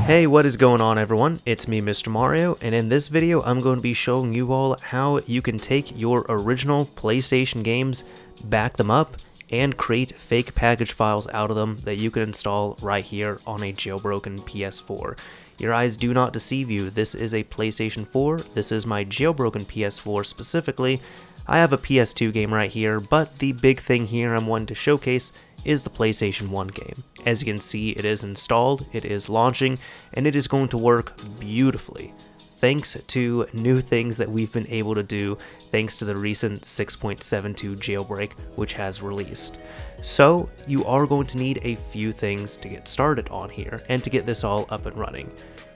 Hey, what is going on everyone? It's me, Mr. Mario, and in this video I'm going to be showing you all how you can take your original PlayStation games, back them up, and create fake package files out of them that you can install right here on a jailbroken PS4. Your eyes do not deceive you, this is a PlayStation 4, this is my jailbroken PS4 specifically. I have a PS2 game right here, but the big thing here I'm wanting to showcase is the PlayStation 1 game. As you can see, it is installed, it is launching, and it is going to work beautifully. Thanks to new things that we've been able to do thanks to the recent 6.72 jailbreak which has released. So you are going to need a few things to get started on here and to get this all up and running.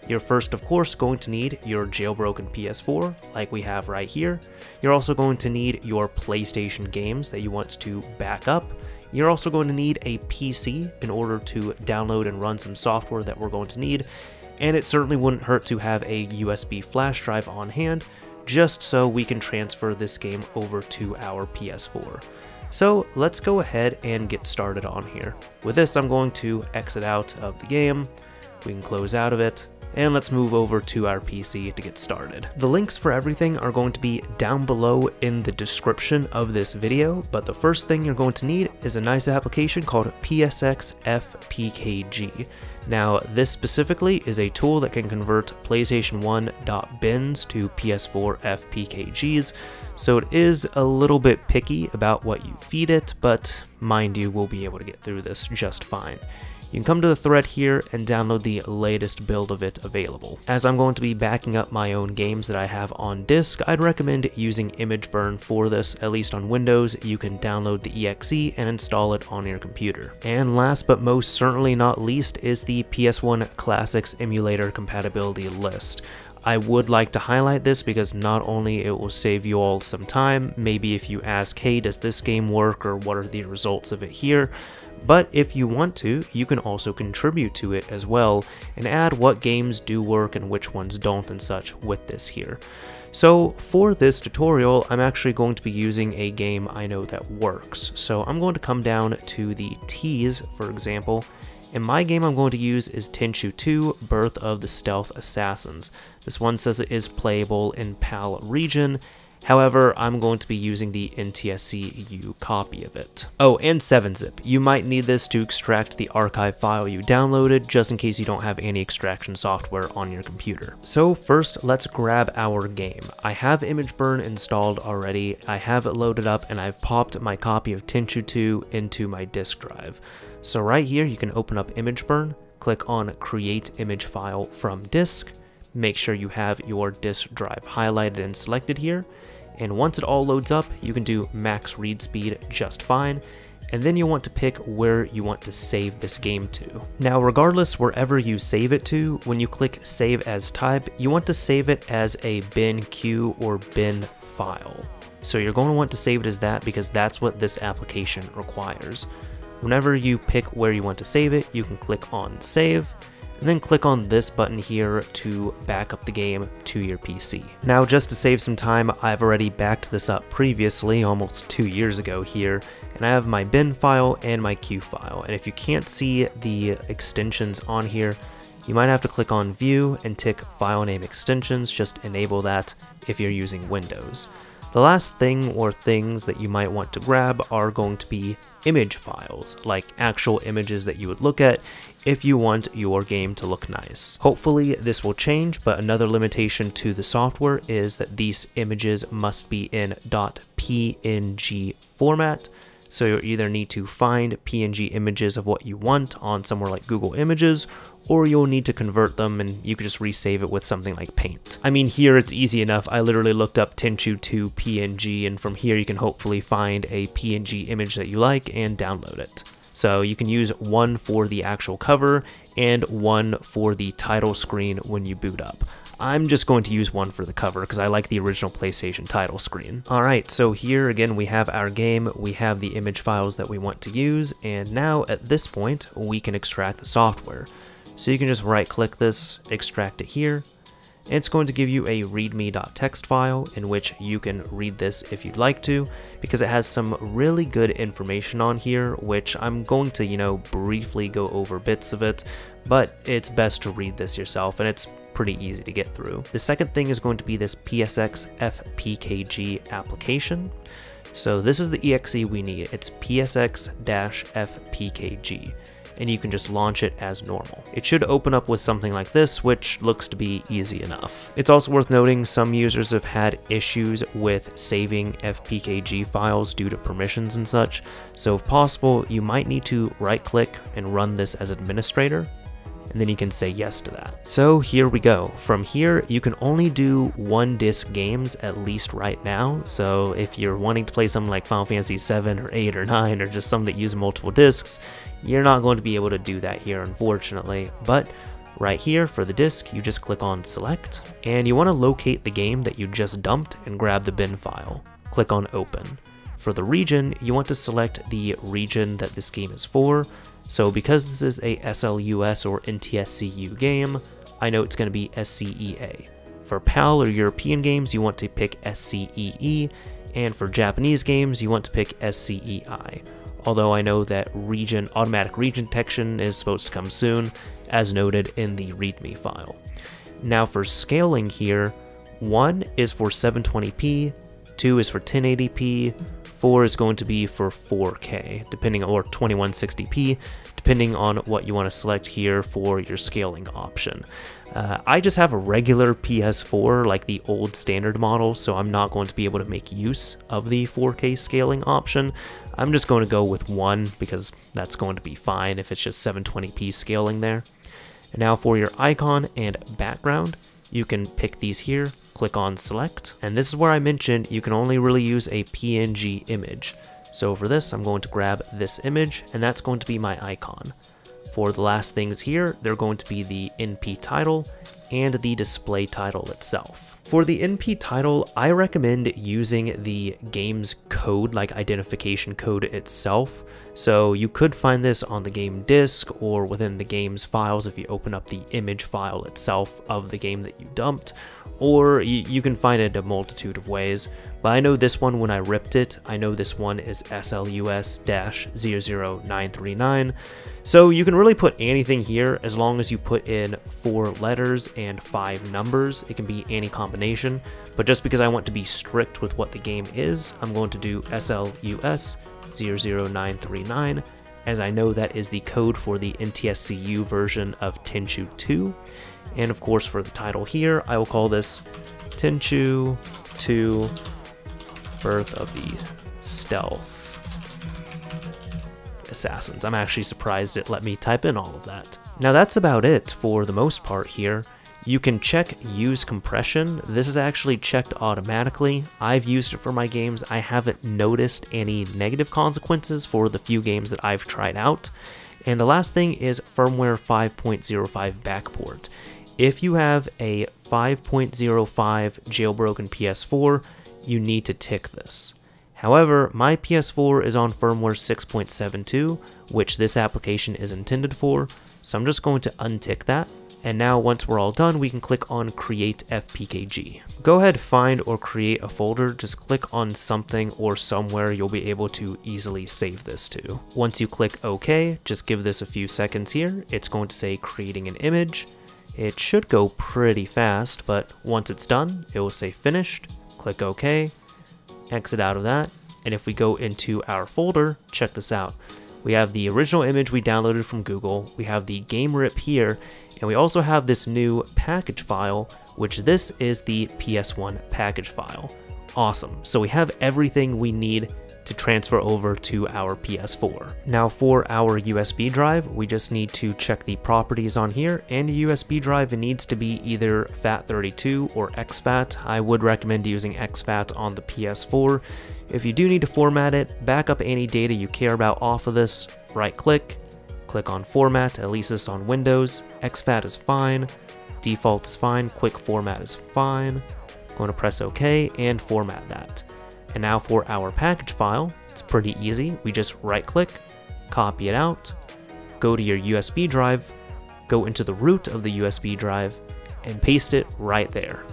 You're first of course going to need your jailbroken PS4 like we have right here. You're also going to need your PlayStation games that you want to back up. You're also going to need a PC in order to download and run some software that we're going to need, and it certainly wouldn't hurt to have a USB flash drive on hand just so we can transfer this game over to our PS4. So let's go ahead and get started on here. With this I'm going to exit out of the game, we can close out of it, and let's move over to our PC to get started. The links for everything are going to be down below in the description of this video, but the first thing you're going to need is a nice application called PSX-FPKG. Now, this specifically is a tool that can convert PlayStation 1.bins to PS4 FPKGs, so it is a little bit picky about what you feed it, but mind you, we'll be able to get through this just fine. You can come to the thread here and download the latest build of it available. As I'm going to be backing up my own games that I have on disk, I'd recommend using ImgBurn for this. At least on Windows, you can download the exe and install it on your computer. And last but most certainly not least is the PS1 Classics Emulator compatibility list. I would like to highlight this because not only it will save you all some time, maybe if you ask, hey, does this game work or what are the results of it here? But if you want to, you can also contribute to it as well and add what games do work and which ones don't and such with this here. So for this tutorial, I'm actually going to be using a game I know that works. So I'm going to come down to the T's, for example, and my game I'm going to use is Tenchu 2, Birth of the Stealth Assassins. This one says it is playable in PAL region. However, I'm going to be using the NTSC-EU copy of it. Oh, and 7-zip. You might need this to extract the archive file you downloaded, just in case you don't have any extraction software on your computer. So first, let's grab our game. I have ImgBurn installed already, I have it loaded up, and I've popped my copy of Tenchu 2 into my disk drive. So right here, you can open up ImgBurn, click on Create Image File from Disk, make sure you have your disk drive highlighted and selected here, and once it all loads up, you can do max read speed just fine, and then you'll want to pick where you want to save this game to. Now regardless wherever you save it to, when you click save as type, you want to save it as a bin queue or bin file. So you're going to want to save it as that because that's what this application requires. Whenever you pick where you want to save it, you can click on save, and then click on this button here to back up the game to your PC. Now just to save some time, I've already backed this up previously, almost 2 years ago here, and I have my bin file and my queue file, and if you can't see the extensions on here, you might have to click on view and tick file name extensions, just enable that if you're using Windows. The last thing or things that you might want to grab are going to be image files, like actual images that you would look at if you want your game to look nice. Hopefully this will change, but another limitation to the software is that these images must be in .png format. So you either need to find PNG images of what you want on somewhere like Google Images, or you'll need to convert them and you can just resave it with something like Paint. I mean, here it's easy enough. I literally looked up Tenchu 2 PNG, and from here you can hopefully find a PNG image that you like and download it. So you can use one for the actual cover and one for the title screen when you boot up. I'm just going to use one for the cover because I like the original PlayStation title screen. Alright, so here again we have our game, we have the image files that we want to use, and now at this point we can extract the software. So you can just right click this, extract it here, and it's going to give you a readme.txt file in which you can read this if you'd like to, because it has some really good information on here, which I'm going to, briefly go over bits of it, but it's best to read this yourself, and it's pretty easy to get through. The second thing is going to be this PSX-FPKG application. So this is the exe we need. It's PSX-FPKG. And you can just launch it as normal. It should open up with something like this, which looks to be easy enough. It's also worth noting some users have had issues with saving FPKG files due to permissions and such, so if possible, you might need to right-click and run this as administrator, and then you can say yes to that. So here we go. From here, you can only do 1-disc games, at least right now. So if you're wanting to play something like Final Fantasy 7 or 8 or 9 or just some that use multiple discs, you're not going to be able to do that here, unfortunately. But right here for the disc, you just click on select, and you want to locate the game that you just dumped and grab the bin file. Click on open. For the region, you want to select the region that this game is for. So because this is a SLUS or NTSCU game, I know it's going to be SCEA. For PAL or European games, you want to pick SCEE, and for Japanese games, you want to pick SCEI. Although I know that automatic region detection is supposed to come soon, as noted in the README file. Now for scaling here, 1 is for 720p, 2 is for 1080p, 4 is going to be for 4K, or 2160p, depending on what you want to select here for your scaling option. I just have a regular PS4, like the old standard model, so I'm not going to be able to make use of the 4K scaling option. I'm just going to go with 1 because that's going to be fine if it's just 720p scaling there. And now for your icon and background, you can pick these here, click on select, and this is where I mentioned you can only really use a PNG image. So for this, I'm going to grab this image, and that's going to be my icon. For the last things here, they're going to be the NP title and the display title itself. For the NP title, I recommend using the game's code, like identification code itself. So you could find this on the game disk or within the game's files if you open up the image file itself of the game that you dumped, or you can find it a multitude of ways. But I know this one, when I ripped it, I know this one is SLUS-00939. So you can really put anything here as long as you put in 4 letters and 5 numbers. It can be any combination, but just because I want to be strict with what the game is, I'm going to do SLUS-00939, as I know that is the code for the NTSCU version of Tenchu 2. And of course for the title here, I will call this Tenchu 2 Birth of the Stealth Assassins. I'm actually surprised it let me type in all of that. Now that's about it for the most part here. You can check use compression. This is actually checked automatically. I've used it for my games. I haven't noticed any negative consequences for the few games that I've tried out. And the last thing is firmware 5.05 backport. If you have a 5.05 jailbroken PS4, you need to tick this. However, my PS4 is on firmware 6.72, which this application is intended for, so I'm just going to untick that. And now once we're all done, we can click on Create FPKG. Go ahead, find or create a folder, just click on something or somewhere you'll be able to easily save this to. Once you click OK, just give this a few seconds here. It's going to say creating an image. It should go pretty fast, but once it's done, it will say finished. Click OK. Exit out of that, and if we go into our folder, check this out. We have the original image we downloaded from Google, we have the game rip here, and we also have this new package file, which this is the PS1 package file. Awesome. So we have everything we need to transfer over to our PS4. Now for our USB drive, we just need to check the properties on here, and a USB drive needs to be either FAT32 or exFAT. I would recommend using exFAT on the PS4. If you do need to format it, back up any data you care about off of this, right click, click on format, at least this on Windows. exFAT is fine, default is fine, quick format is fine. Going to press OK and format that. And now for our package file, it's pretty easy. We just right click, copy it out, go to your USB drive, go into the root of the USB drive, and paste it right there.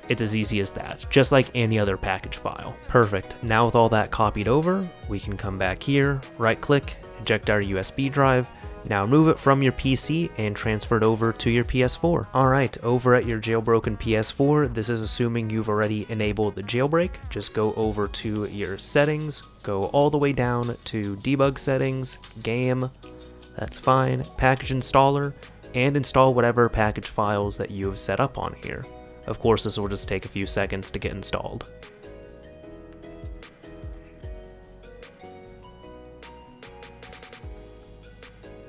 It's as easy as that, just like any other package file. Perfect. Now with all that copied over, we can come back here, right click, eject our USB drive. Now move it from your PC and transfer it over to your PS4. Alright, over at your jailbroken PS4, this is assuming you've already enabled the jailbreak. Just go over to your settings, go all the way down to debug settings, game, that's fine, package installer, and install whatever package files that you have set up on here. Of course, this will just take a few seconds to get installed.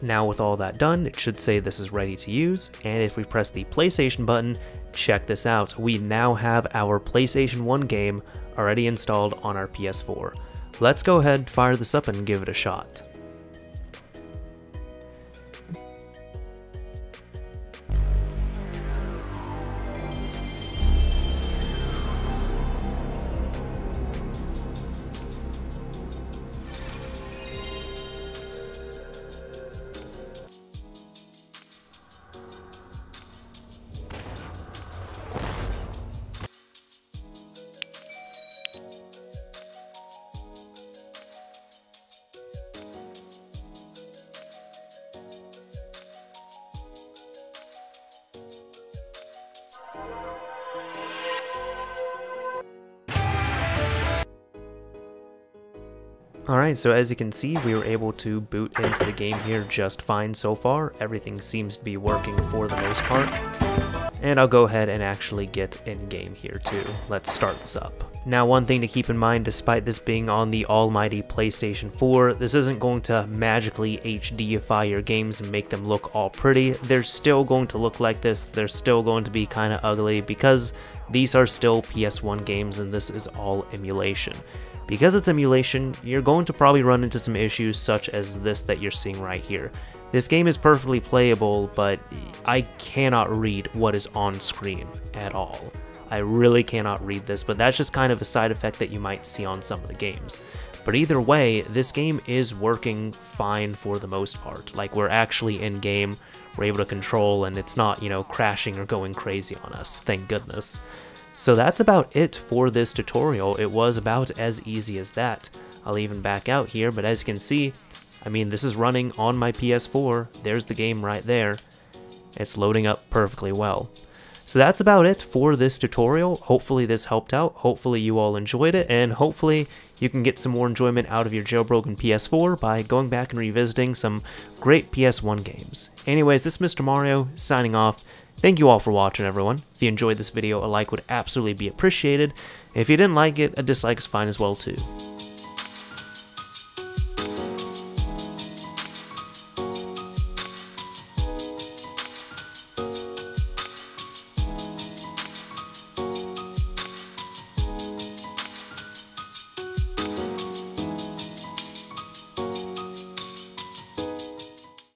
Now with all that done, it should say this is ready to use, and if we press the PlayStation button, check this out. We now have our PlayStation 1 game already installed on our PS4. Let's go ahead, fire this up, and give it a shot. Alright, so as you can see, we were able to boot into the game here just fine so far. Everything seems to be working for the most part. And I'll go ahead and actually get in-game here too. Let's start this up. Now, one thing to keep in mind, despite this being on the almighty PlayStation 4, this isn't going to magically HDify your games and make them look all pretty. They're still going to look like this. They're still going to be kind of ugly because these are still PS1 games and this is all emulation. Because it's emulation, you're going to probably run into some issues such as this that you're seeing right here. This game is perfectly playable, but I cannot read what is on screen at all. I really cannot read this, but that's just kind of a side effect that you might see on some of the games. But either way, this game is working fine for the most part. Like, we're actually in game, we're able to control, and it's not, you know, crashing or going crazy on us, thank goodness. So that's about it for this tutorial. It was about as easy as that. I'll even back out here, but as you can see, I mean, this is running on my PS4. There's the game right there. It's loading up perfectly well. So that's about it for this tutorial. Hopefully this helped out. Hopefully you all enjoyed it, and hopefully you can get some more enjoyment out of your jailbroken PS4 by going back and revisiting some great PS1 games. Anyways, this is Mr. Mario signing off. Thank you all for watching, everyone. If you enjoyed this video, a like would absolutely be appreciated. If you didn't like it, a dislike is fine as well too.